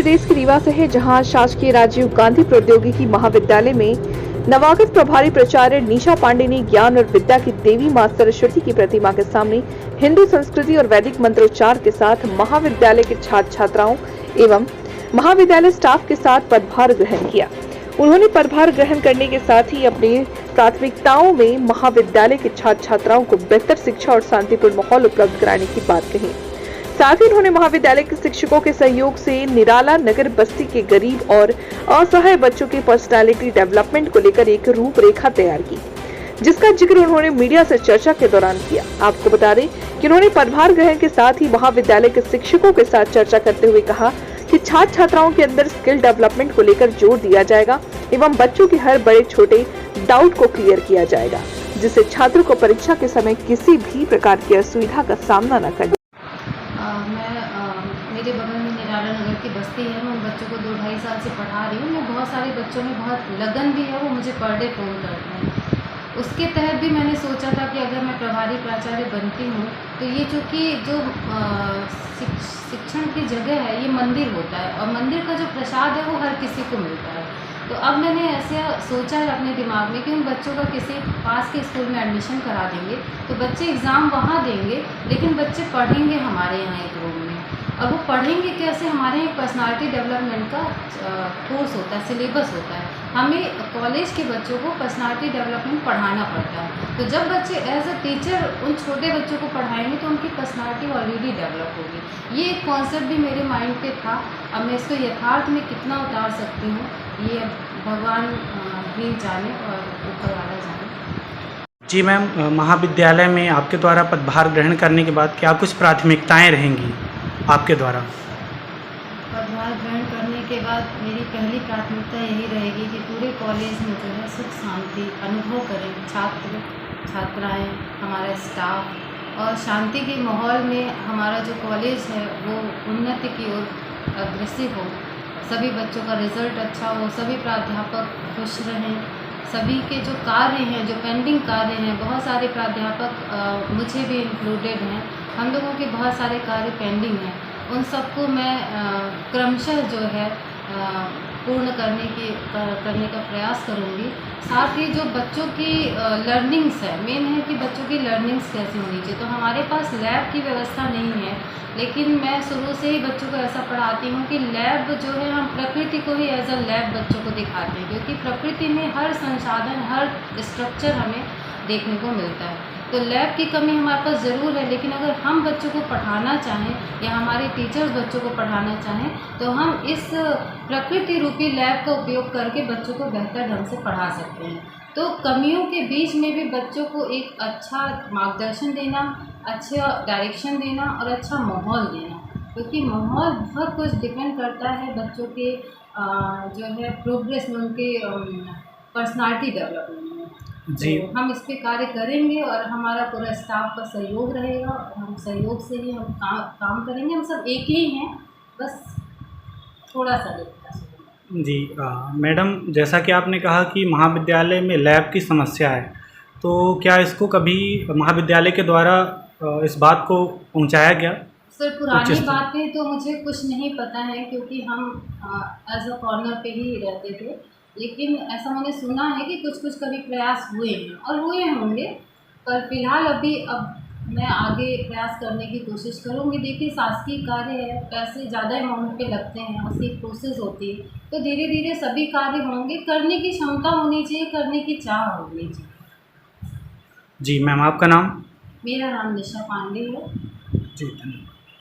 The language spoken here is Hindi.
प्रदेश के रीवा से है, जहां शासकीय राजीव गांधी प्रौद्योगिकी महाविद्यालय में नवागत प्रभारी प्राचार्य निशा पांडे ने ज्ञान और विद्या की देवी मां सरस्वती की प्रतिमा के सामने हिंदू संस्कृति और वैदिक मंत्रोच्चार के साथ महाविद्यालय के छात्र छात्राओं एवं महाविद्यालय स्टाफ के साथ पदभार ग्रहण किया। उन्होंने पदभार ग्रहण करने के साथ ही अपनी प्राथमिकताओं में महाविद्यालय के छात्र छात्राओं को बेहतर शिक्षा और शांतिपूर्ण माहौल उपलब्ध कराने की बात कही। साथ ही उन्होंने महाविद्यालय के शिक्षकों के सहयोग से निराला नगर बस्ती के गरीब और असहाय बच्चों की पर्सनालिटी डेवलपमेंट को लेकर एक रूपरेखा तैयार की, जिसका जिक्र उन्होंने मीडिया से चर्चा के दौरान किया। आपको बता दें कि उन्होंने पदभार ग्रहण के साथ ही महाविद्यालय के शिक्षकों के साथ चर्चा करते हुए कहा कि छात्र छात्राओं के अंदर स्किल डेवलपमेंट को लेकर जोर दिया जाएगा एवं बच्चों के हर बड़े छोटे डाउट को क्लियर किया जाएगा, जिससे छात्रों को परीक्षा के समय किसी भी प्रकार की असुविधा का सामना न करना। मेरे बगल में निराला नगर की बस्ती है। मैं उन बच्चों को 2-2.5 साल से पढ़ा रही हूँ। मैं बहुत सारे बच्चों में बहुत लगन भी है, वो मुझे पर डे फ़ोन करते हैं। उसके तहत भी मैंने सोचा था कि अगर मैं प्रभारी प्राचार्य बनती हूँ तो ये चूँकि जो शिक्षण की जगह है, ये मंदिर होता है और मंदिर का जो प्रसाद है वो हर किसी को मिलता है। तो अब मैंने ऐसे सोचा है अपने दिमाग में कि उन बच्चों का किसी पास के स्कूल में एडमिशन करा देंगे तो बच्चे एग्ज़ाम वहाँ देंगे, लेकिन बच्चे पढ़ेंगे हमारे यहाँ एक रूम में। अब वो पढ़ेंगे कैसे? हमारे यहाँ पर्सनालिटी डेवलपमेंट का कोर्स होता है, सिलेबस होता है। हमें कॉलेज के बच्चों को पर्सनालिटी डेवलपमेंट पढ़ाना पड़ता है। तो जब बच्चे एज अ टीचर उन छोटे बच्चों को पढ़ाएंगे तो उनकी पर्सनालिटी ऑलरेडी डेवलप होगी। ये एक कॉन्सेप्ट भी मेरे माइंड पे था। अब मैं इसको यथार्थ में कितना उतार सकती हूँ ये भगवान ही जाने और ऊपर वाला जाने। जी मैम, महाविद्यालय में आपके द्वारा पदभार ग्रहण करने के बाद क्या कुछ प्राथमिकताएं रहेंगी आपके द्वारा? पदभार ग्रहण करने के बाद मेरी पहली प्राथमिकता यही रहेगी कि पूरे कॉलेज में जो है सुख शांति अनुभव करें छात्र छात्राएं, हमारा स्टाफ, और शांति के माहौल में हमारा जो कॉलेज है वो उन्नति की ओर अग्रसर हो। सभी बच्चों का रिज़ल्ट अच्छा हो, सभी प्राध्यापक खुश रहें। सभी के जो कार्य हैं, जो पेंडिंग कार्य हैं, बहुत सारे प्राध्यापक मुझे भी इंक्लूडेड हैं, हम लोगों के बहुत सारे कार्य पेंडिंग हैं। उन सबको मैं क्रमशः जो है पूर्ण करने का प्रयास करूँगी। साथ ही जो बच्चों की लर्निंग्स है, मेन है कि बच्चों की लर्निंग्स कैसी होनी चाहिए। तो हमारे पास लैब की व्यवस्था नहीं है, लेकिन मैं शुरू से ही बच्चों को ऐसा पढ़ाती हूँ कि लैब जो है हम प्रकृति को ही एज अ लैब बच्चों को दिखाते हैं, क्योंकि प्रकृति में हर संसाधन, हर स्ट्रक्चर हमें देखने को मिलता है। तो लैब की कमी हमारे पास ज़रूर है, लेकिन अगर हम बच्चों को पढ़ाना चाहें या हमारे टीचर्स बच्चों को पढ़ाना चाहें तो हम इस प्रकृति रूपी लैब का उपयोग करके बच्चों को बेहतर ढंग से पढ़ा सकते हैं। तो कमियों के बीच में भी बच्चों को एक अच्छा मार्गदर्शन देना, अच्छा डायरेक्शन देना और अच्छा माहौल देना, क्योंकि माहौल बहुत कुछ डिपेंड करता है बच्चों के जो है प्रोग्रेस में, उनके पर्सनालिटी डेवलपमेंट में। जी तो हम इस पे कार्य करेंगे और हमारा पूरा स्टाफ का सहयोग रहेगा और हम सहयोग से ही हम काम करेंगे। हम सब एक ही हैं, बस थोड़ा सा डिफरेंस है। जी मैडम, जैसा कि आपने कहा कि महाविद्यालय में लैब की समस्या है, तो क्या इसको कभी महाविद्यालय के द्वारा इस बात को पहुंचाया गया? सर, पुरानी बातें तो मुझे कुछ नहीं पता है, क्योंकि हम एज अ कॉर्नर पे ही रहते थे, लेकिन ऐसा मैंने सुना है कि कुछ कुछ कभी प्रयास हुए हैं और हुए होंगे, पर फिलहाल अब मैं आगे प्रयास करने की कोशिश करूँगी। देखिए, शासकीय कार्य है, पैसे ज़्यादा अमाउंट पे लगते हैं, उसकी प्रोसेस होती है, तो धीरे धीरे सभी कार्य होंगे। करने की क्षमता होनी चाहिए, करने की चाह होनी चाहिए। जी मैम, आपका नाम? मेरा नाम निशा पांडे है। जी धन्यवाद।